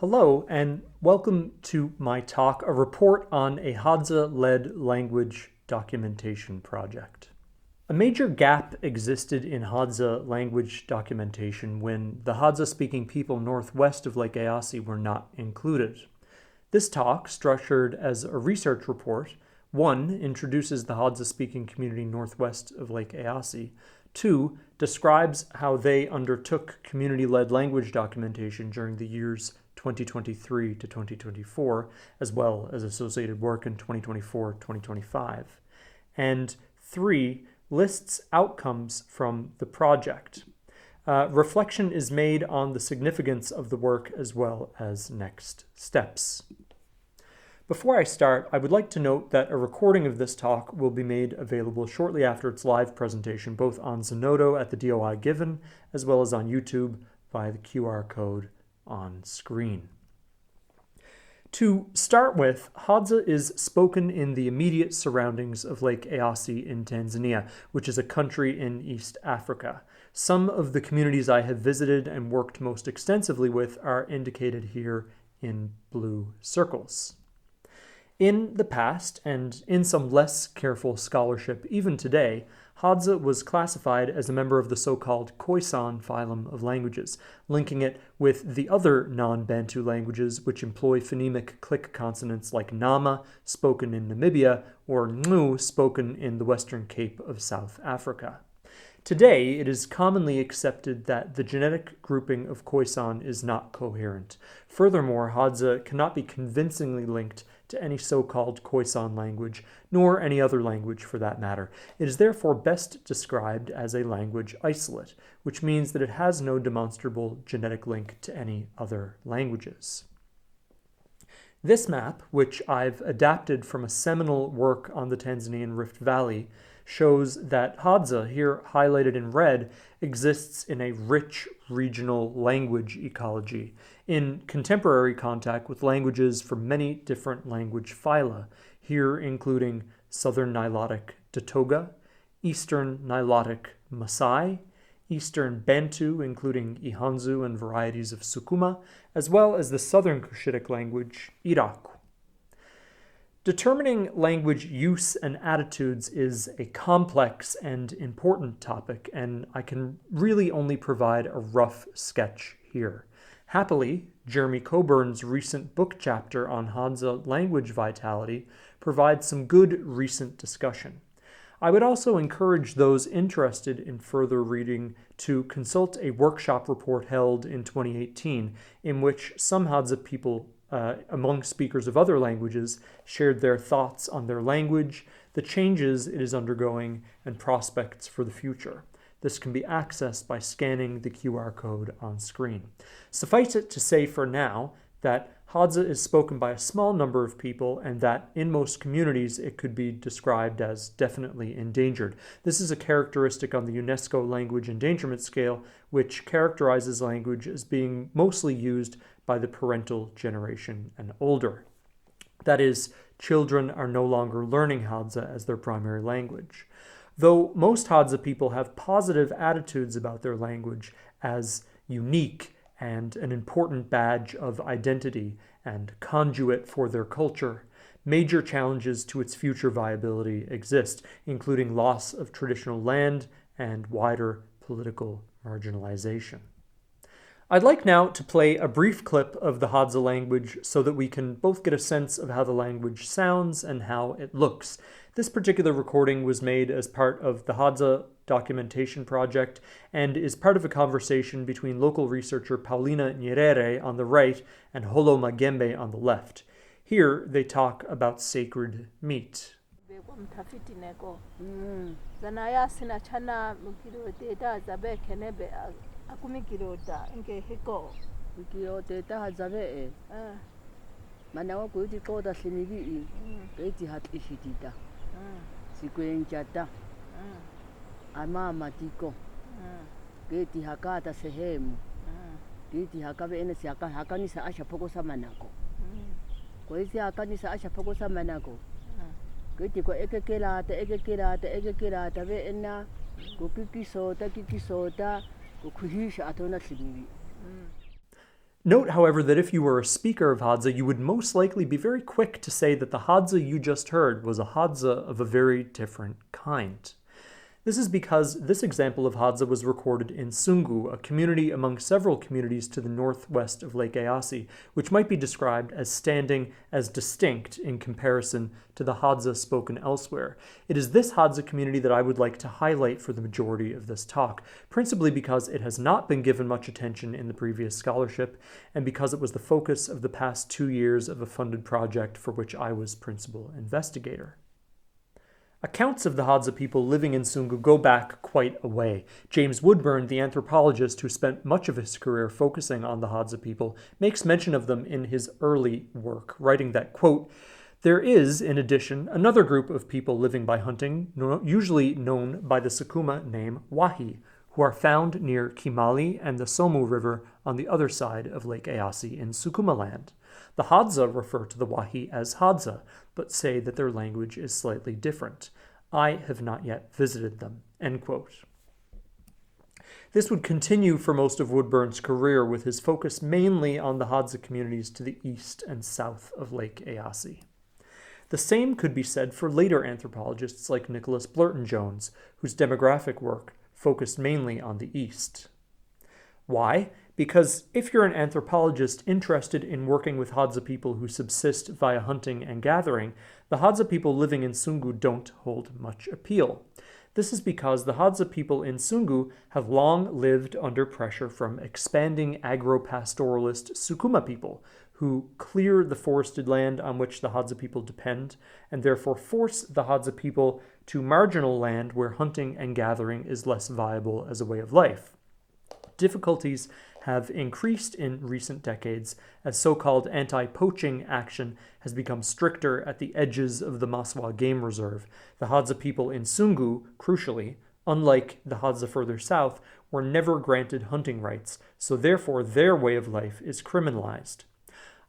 Hello, and welcome to my talk, a report on a Hadza-led language documentation project. A major gap existed in Hadza language documentation when the Hadza-speaking people northwest of Lake Eyasi were not included. This talk, structured as a research report, 1. Introduces the Hadza-speaking community northwest of Lake Eyasi, 2. Describes how they undertook community-led language documentation during the years 2023 to 2024, as well as associated work in 2024-2025. And 3. Lists outcomes from the project. Reflection is made on the significance of the work as well as next steps. Before I start, I would like to note that a recording of this talk will be made available shortly after its live presentation, both on Zenodo at the DOI given, as well as on YouTube via the QR code on screen. To start with, Hadza is spoken in the immediate surroundings of Lake Eyasi in Tanzania, which is a country in East Africa. Some of the communities I have visited and worked most extensively with are indicated here in blue circles. In the past, and in some less careful scholarship even today, Hadza was classified as a member of the so-called Khoisan phylum of languages, linking it with the other non-Bantu languages which employ phonemic click consonants like Nama, spoken in Namibia, or Ngu, spoken in the Western Cape of South Africa. Today, it is commonly accepted that the genetic grouping of Khoisan is not coherent. Furthermore, Hadza cannot be convincingly linked to any so-called Khoisan language, nor any other language for that matter. It is therefore best described as a language isolate, which means that it has no demonstrable genetic link to any other languages. This map, which I've adapted from a seminal work on the Tanzanian Rift Valley, shows that Hadza, here highlighted in red, exists in a rich regional language ecology, in contemporary contact with languages from many different language phyla, here including Southern Nilotic Datoga, Eastern Nilotic Maasai, Eastern Bantu, including Ihanzu and varieties of Sukuma, as well as the Southern Cushitic language Iraqu. Determining language use and attitudes is a complex and important topic, and I can really only provide a rough sketch here. Happily, Jeremy Coburn's recent book chapter on Hadza language vitality provides some good recent discussion. I would also encourage those interested in further reading to consult a workshop report held in 2018 in which some Hadza people among speakers of other languages shared their thoughts on their language, the changes it is undergoing, and prospects for the future. This can be accessed by scanning the QR code on screen. Suffice it to say for now that Hadza is spoken by a small number of people and that in most communities it could be described as definitely endangered. This is a characteristic on the UNESCO language endangerment scale, which characterizes language as being mostly used by the parental generation and older. That is, children are no longer learning Hadza as their primary language. Though most Hadza people have positive attitudes about their language as unique and an important badge of identity and conduit for their culture, major challenges to its future viability exist, including loss of traditional land and wider political marginalization. I'd like now to play a brief clip of the Hadza language so that we can both get a sense of how the language sounds and how it looks. This particular recording was made as part of the Hadza documentation project and is part of a conversation between local researcher Paulina Nyerere on the right and Holo Magembe on the left. Here they talk about sacred meat. Akumikilota nke hiko mikilota ta hazabe manawa kuti koda simibi keti hat ishitita sikwenjata ama matiko keti hakata sehemu keti hakabe ene siaka hakanisa asha pokosa manako kwa hiyo hakanisa asha pokosa manako keti kwa ekekela be ena kukikisota Note, however, that if you were a speaker of Hadza, you would most likely be very quick to say that the Hadza you just heard was a Hadza of a very different kind. This is because this example of Hadza was recorded in Sungu, a community among several communities to the northwest of Lake Eyasi, which might be described as standing as distinct in comparison to the Hadza spoken elsewhere. It is this Hadza community that I would like to highlight for the majority of this talk, principally because it has not been given much attention in the previous scholarship, and because it was the focus of the past 2 years of a funded project for which I was principal investigator. Accounts of the Hadza people living in Sungu go back quite a way. James Woodburn, the anthropologist who spent much of his career focusing on the Hadza people, makes mention of them in his early work, writing that, quote, "There is, in addition, another group of people living by hunting, usually known by the Sukuma name Wahi, who are found near Kimali and the Somu River on the other side of Lake Eyasi in Sukuma land. The Hadza refer to the Wahi as Hadza, but say that their language is slightly different. I have not yet visited them." End quote. This would continue for most of Woodburn's career, with his focus mainly on the Hadza communities to the east and south of Lake Eyasi. The same could be said for later anthropologists like Nicholas Blurton-Jones, whose demographic work focused mainly on the east. Why? Because if you're an anthropologist interested in working with Hadza people who subsist via hunting and gathering, the Hadza people living in Sungu don't hold much appeal. This is because the Hadza people in Sungu have long lived under pressure from expanding agro-pastoralist Sukuma people, who clear the forested land on which the Hadza people depend, and therefore force the Hadza people to marginal land where hunting and gathering is less viable as a way of life. Difficulties have increased in recent decades as so-called anti-poaching action has become stricter at the edges of the Maswa Game Reserve. The Hadza people in Sungu, crucially, unlike the Hadza further south, were never granted hunting rights, so therefore their way of life is criminalized.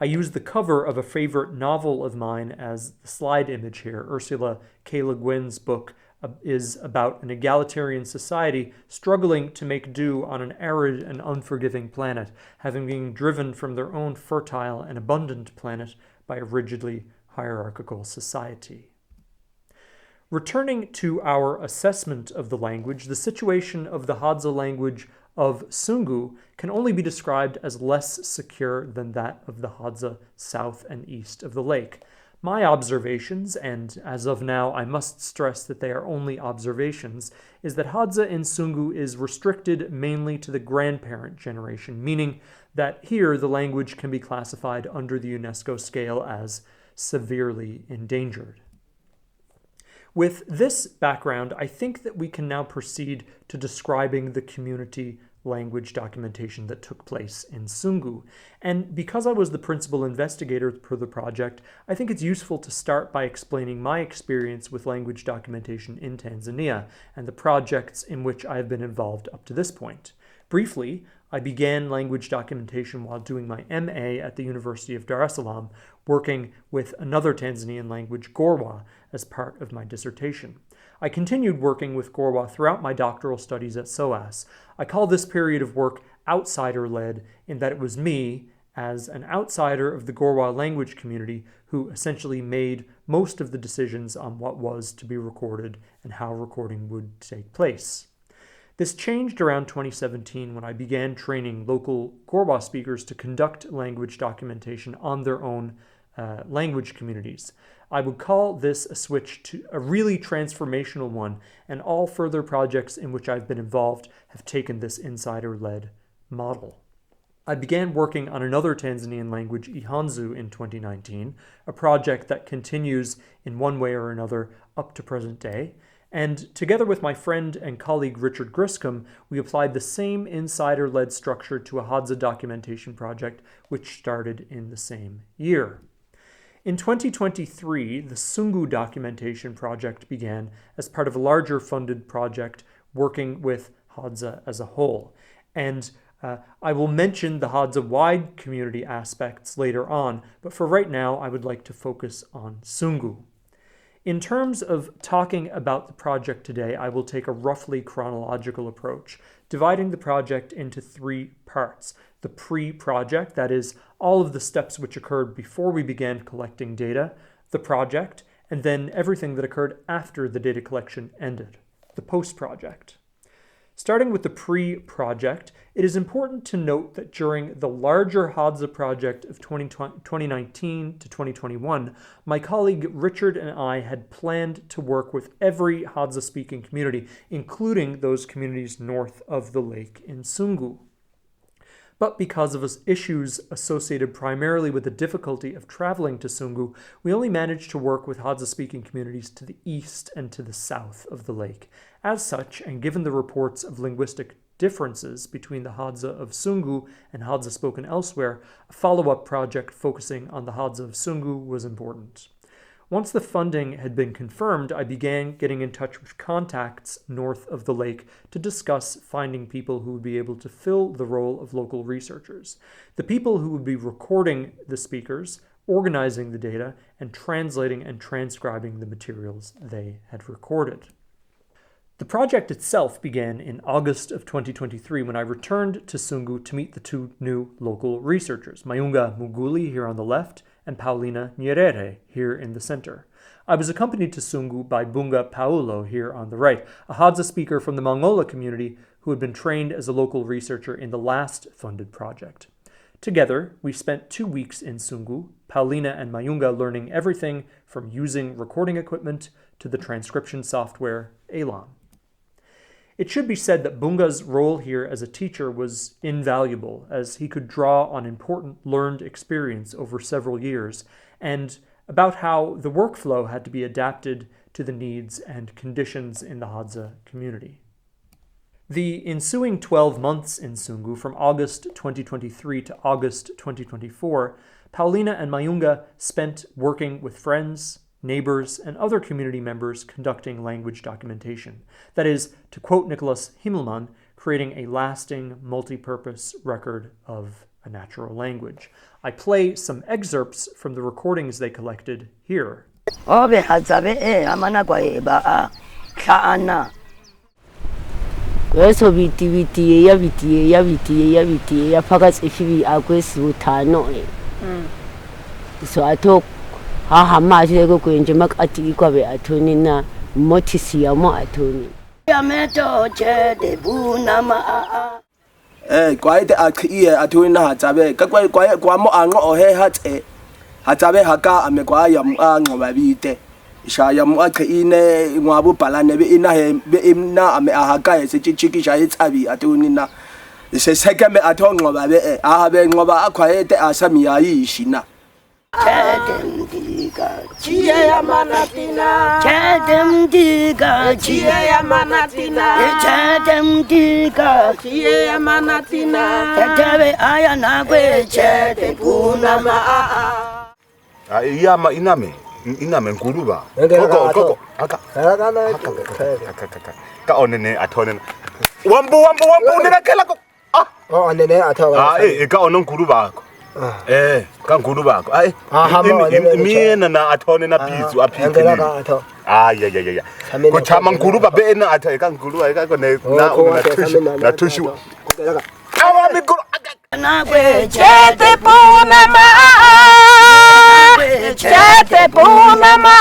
I use the cover of a favorite novel of mine as the slide image here. Ursula K. Le Guin's book is about an egalitarian society struggling to make do on an arid and unforgiving planet, having been driven from their own fertile and abundant planet by a rigidly hierarchical society. Returning to our assessment of the language, the situation of the Hadza language of Sungu can only be described as less secure than that of the Hadza south and east of the lake. My observations, and as of now I must stress that they are only observations, is that Hadza in Sungu is restricted mainly to the grandparent generation, meaning that here the language can be classified under the UNESCO scale as severely endangered. With this background, I think that we can now proceed to describing the community language documentation that took place in Sungu. And because I was the principal investigator for the project, I think it's useful to start by explaining my experience with language documentation in Tanzania and the projects in which I have been involved up to this point. Briefly, I began language documentation while doing my MA at the University of Dar es Salaam, working with another Tanzanian language, Gorwa, as part of my dissertation. I continued working with Gorwa throughout my doctoral studies at SOAS. I call this period of work outsider-led in that it was me, as an outsider of the Gorwa language community, who essentially made most of the decisions on what was to be recorded and how recording would take place. This changed around 2017 when I began training local Gorwa speakers to conduct language documentation on their own language communities. I would call this a switch to a really transformational one, and all further projects in which I've been involved have taken this insider-led model. I began working on another Tanzanian language, Ihanzu, in 2019, a project that continues in one way or another up to present day. And together with my friend and colleague Richard Griscom, we applied the same insider-led structure to a Hadza documentation project, which started in the same year. In 2023, the Sungu documentation project began as part of a larger funded project working with Hadza as a whole. And I will mention the Hadza-wide community aspects later on, but for right now, I would like to focus on Sungu. In terms of talking about the project today, I will take a roughly chronological approach, dividing the project into 3 parts. The pre-project, that is, all of the steps which occurred before we began collecting data, the project, and then everything that occurred after the data collection ended, the post-project. Starting with the pre-project, it is important to note that during the larger Hadza project of 2019 to 2021, my colleague Richard and I had planned to work with every Hadza-speaking community, including those communities north of the lake in Sungu. But because of issues associated primarily with the difficulty of traveling to Sungu, we only managed to work with Hadza-speaking communities to the east and to the south of the lake. As such, and given the reports of linguistic differences between the Hadza of Sungu and Hadza spoken elsewhere, a follow-up project focusing on the Hadza of Sungu was important. Once the funding had been confirmed, I began getting in touch with contacts north of the lake to discuss finding people who would be able to fill the role of local researchers. The people who would be recording the speakers, organizing the data, and translating and transcribing the materials they had recorded. The project itself began in August of 2023 when I returned to Sungu to meet the 2 new local researchers, Mayunga Muguli here on the left and Paulina Nyerere here in the center. I was accompanied to Sungu by Bunga Paulo here on the right, a Hadza speaker from the Mangola community who had been trained as a local researcher in the last funded project. Together, we spent 2 weeks in Sungu, Paulina and Mayunga learning everything from using recording equipment to the transcription software Elan. It should be said that Bunga's role here as a teacher was invaluable, as he could draw on important learned experience over several years, and about how the workflow had to be adapted to the needs and conditions in the Hadza community. The ensuing 12 months in Sungu, from August 2023 to August 2024, Paulina and Mayunga spent working with friends, neighbors, and other community members conducting language documentation. That is, to quote Nicholas Himmelmann, creating a lasting, multi-purpose record of a natural language. I play some excerpts from the recordings they collected here. So I talk hama sego kwenje makati ikwabe atoni na motisi ya mo atoni ya meto che de buna ma kwai de akhiye atoni na Hadzabe kwa mo ango ohe hatse Hadzabe haka ame kwa ya ango babite isha ya mo akhine ngwabu balane be ina he be imna ame ahaka se chichiki sha hitsabi atoni na se sekeme atongo babe ahabe ngoba akhwaete asami ya yishina Chedem diga chia ya manatina Chedem diga chia ya manatina Chedem diga chia ya manatina Chedebe aya na kwe chede puna ma iya ma iname nguruba koko aka ka onene atone wambu nena kela ko onene atone ka onon nguruba ko ka nguruba ko mina na atone na pizu aphikini ya ko chama nguruba be na athe ka nguruba ka ne na tushu awa mikuru na kwe chede puna ma chede puna ma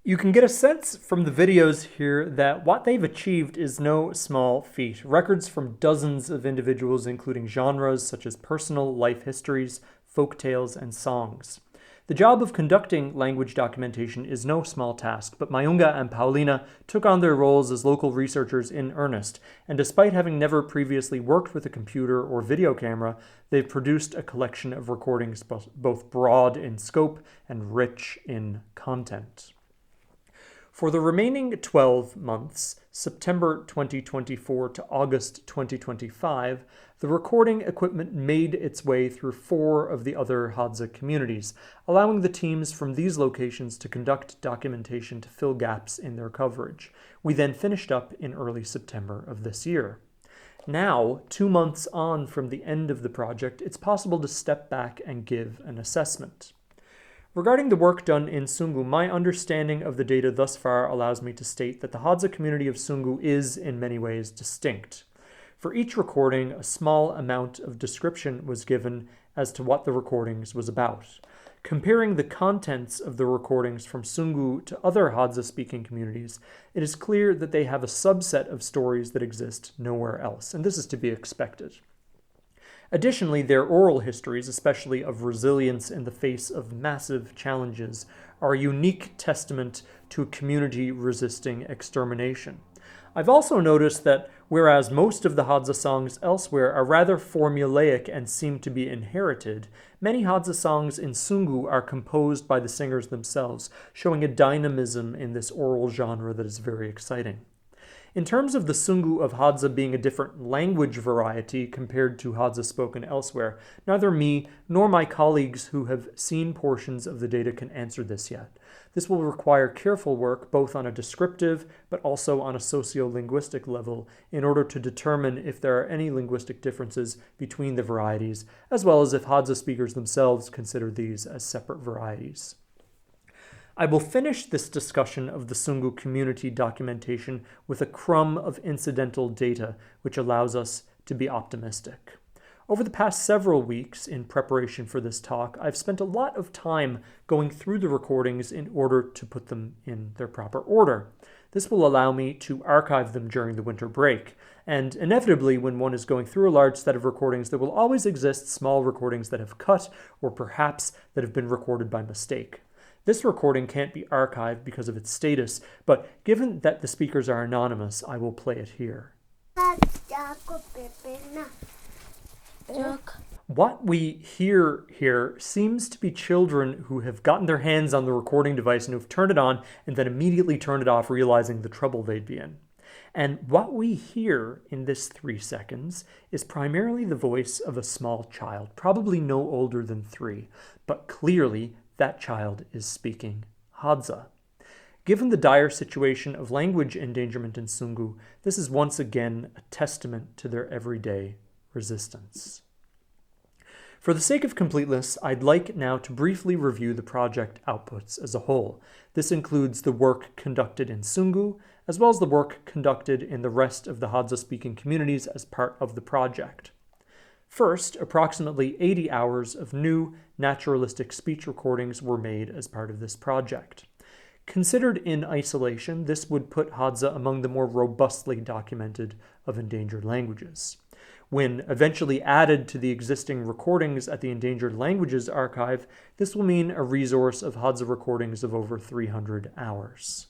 You can get a sense from the videos here that what they've achieved is no small feat. Records from dozens of individuals, including genres such as personal life histories, folk tales, and songs. The job of conducting language documentation is no small task, but Mayunga and Paulina took on their roles as local researchers in earnest, and despite having never previously worked with a computer or video camera, they've produced a collection of recordings both broad in scope and rich in content. For the remaining 12 months, September 2024 to August 2025, the recording equipment made its way through 4 of the other Hadza communities, allowing the teams from these locations to conduct documentation to fill gaps in their coverage. We then finished up in early September of this year. Now, 2 months on from the end of the project, it's possible to step back and give an assessment. Regarding the work done in Sungu, my understanding of the data thus far allows me to state that the Hadza community of Sungu is, in many ways, distinct. For each recording, a small amount of description was given as to what the recordings was about. Comparing the contents of the recordings from Sungu to other Hadza-speaking communities, it is clear that they have a subset of stories that exist nowhere else, and this is to be expected. Additionally, their oral histories, especially of resilience in the face of massive challenges, are a unique testament to a community resisting extermination. I've also noticed that whereas most of the Hadza songs elsewhere are rather formulaic and seem to be inherited, many Hadza songs in Sungu are composed by the singers themselves, showing a dynamism in this oral genre that is very exciting. In terms of the Sungu of Hadza being a different language variety compared to Hadza spoken elsewhere, neither me nor my colleagues who have seen portions of the data can answer this yet. This will require careful work both on a descriptive but also on a socio-linguistic level in order to determine if there are any linguistic differences between the varieties, as well as if Hadza speakers themselves consider these as separate varieties. I will finish this discussion of the Sungu community documentation with a crumb of incidental data, which allows us to be optimistic. Over the past several weeks in preparation for this talk, I've spent a lot of time going through the recordings in order to put them in their proper order. This will allow me to archive them during the winter break, and inevitably when one is going through a large set of recordings, there will always exist small recordings that have cut, or perhaps that have been recorded by mistake. This recording can't be archived because of its status, but given that the speakers are anonymous, I will play it here. What we hear here seems to be children who have gotten their hands on the recording device and who've turned it on and then immediately turned it off, realizing the trouble they'd be in. And what we hear in this 3 seconds is primarily the voice of a small child, probably no older than 3, but clearly that child is speaking Hadza. Given the dire situation of language endangerment in Sungu, this is once again a testament to their everyday resistance. For the sake of completeness, I'd like now to briefly review the project outputs as a whole. This includes the work conducted in Sungu, as well as the work conducted in the rest of the Hadza-speaking communities as part of the project. First, approximately 80 hours of new naturalistic speech recordings were made as part of this project. Considered in isolation, this would put Hadza among the more robustly documented of endangered languages. When eventually added to the existing recordings at the Endangered Languages Archive, this will mean a resource of Hadza recordings of over 300 hours.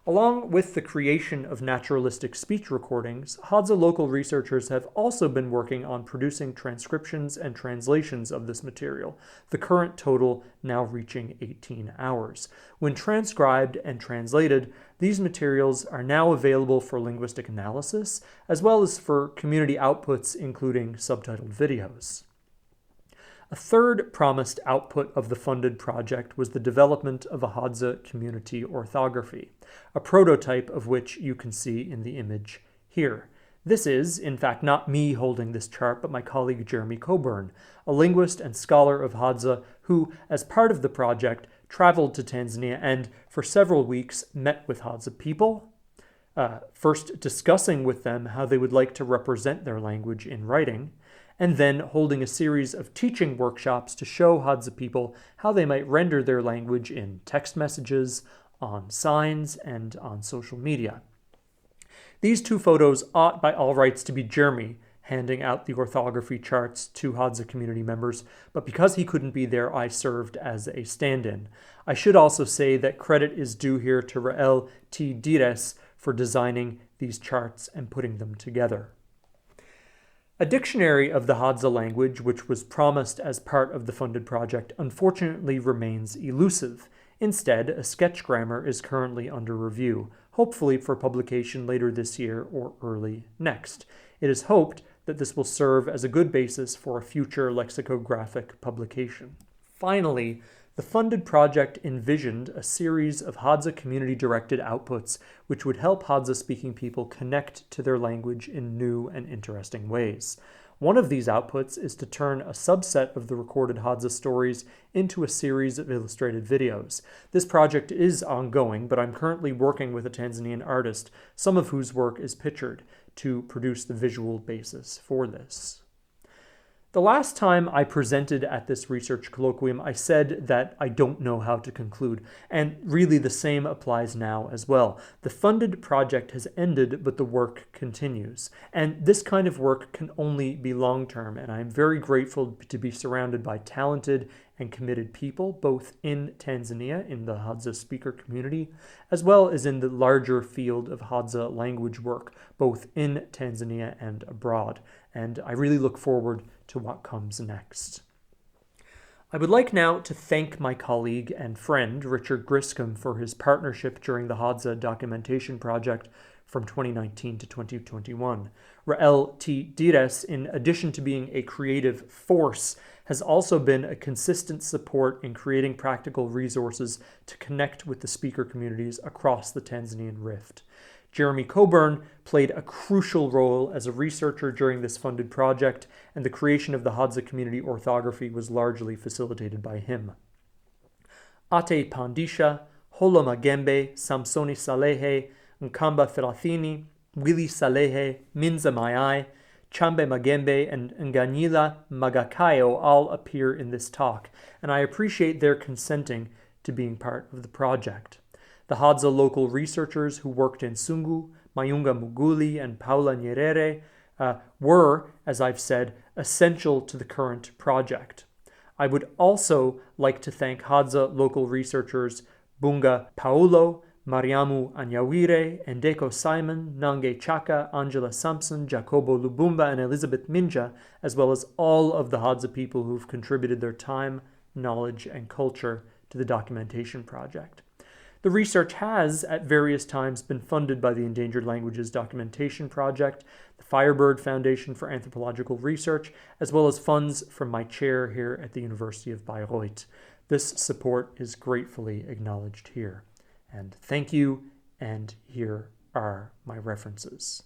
Along with the creation of naturalistic speech recordings, Hadza local researchers have also been working on producing transcriptions and translations of this material, the current total now reaching 18 hours. When transcribed and translated, these materials are now available for linguistic analysis, as well as for community outputs, including subtitled videos. A third promised output of the funded project was the development of a Hadza community orthography, a prototype of which you can see in the image here. This is, in fact, not me holding this chart, but my colleague Jeremy Coburn, a linguist and scholar of Hadza who, as part of the project, traveled to Tanzania and, for several weeks, met with Hadza people, first discussing with them how they would like to represent their language in writing, and then holding a series of teaching workshops to show Hadza people how they might render their language in text messages, on signs, and on social media. These 2 photos ought by all rights to be Jeremy handing out the orthography charts to Hadza community members, but because he couldn't be there, I served as a stand-in. I should also say that credit is due here to Rael T. Dires for designing these charts and putting them together. A dictionary of the Hadza language, which was promised as part of the funded project, unfortunately remains elusive. Instead, a sketch grammar is currently under review, hopefully for publication later this year or early next. It is hoped that this will serve as a good basis for a future lexicographic publication. Finally, The funded project envisioned a series of Hadza community-directed outputs which would help Hadza-speaking people connect to their language in new and interesting ways. One of these outputs is to turn a subset of the recorded Hadza stories into a series of illustrated videos. This project is ongoing, but I'm currently working with a Tanzanian artist, some of whose work is pictured, to produce the visual basis for this. The last time I presented at this research colloquium, I said that I don't know how to conclude, and really the same applies now as well. The funded project has ended, but the work continues. And this kind of work can only be long-term, and I'm very grateful to be surrounded by talented and committed people, both in Tanzania, in the Hadza speaker community, as well as in the larger field of Hadza language work, both in Tanzania and abroad. And I really look forward to what comes next. I would like now to thank my colleague and friend, Richard Griscom, for his partnership during the Hadza documentation project from 2019 to 2021. Rael T. Dires, in addition to being a creative force, has also been a consistent support in creating practical resources to connect with the speaker communities across the Tanzanian Rift. Jeremy Coburn played a crucial role as a researcher during this funded project, and the creation of the Hadza community orthography was largely facilitated by him. Ate Pandisha, Holo Magembe, Samsoni Salehe, Nkamba Thelathini, Willie Salehe, Minza Mayai, Chambe Magembe, and Nganyila Magakayo all appear in this talk, and I appreciate their consenting to being part of the project. The Hadza local researchers who worked in Sungu, Mayunga Muguli, and Paula Nyerere were, as I've said, essential to the current project. I would also like to thank Hadza local researchers Bunga Paulo, Mariamu Anyawire, Endeko Simon, Nange Chaka, Angela Sampson, Jacobo Lubumba, and Elizabeth Minja, as well as all of the Hadza people who've contributed their time, knowledge, and culture to the documentation project. The research has, at various times, been funded by the Endangered Languages Documentation Project, the Firebird Foundation for Anthropological Research, as well as funds from my chair here at the University of Bayreuth. This support is gratefully acknowledged here. And thank you, and here are my references.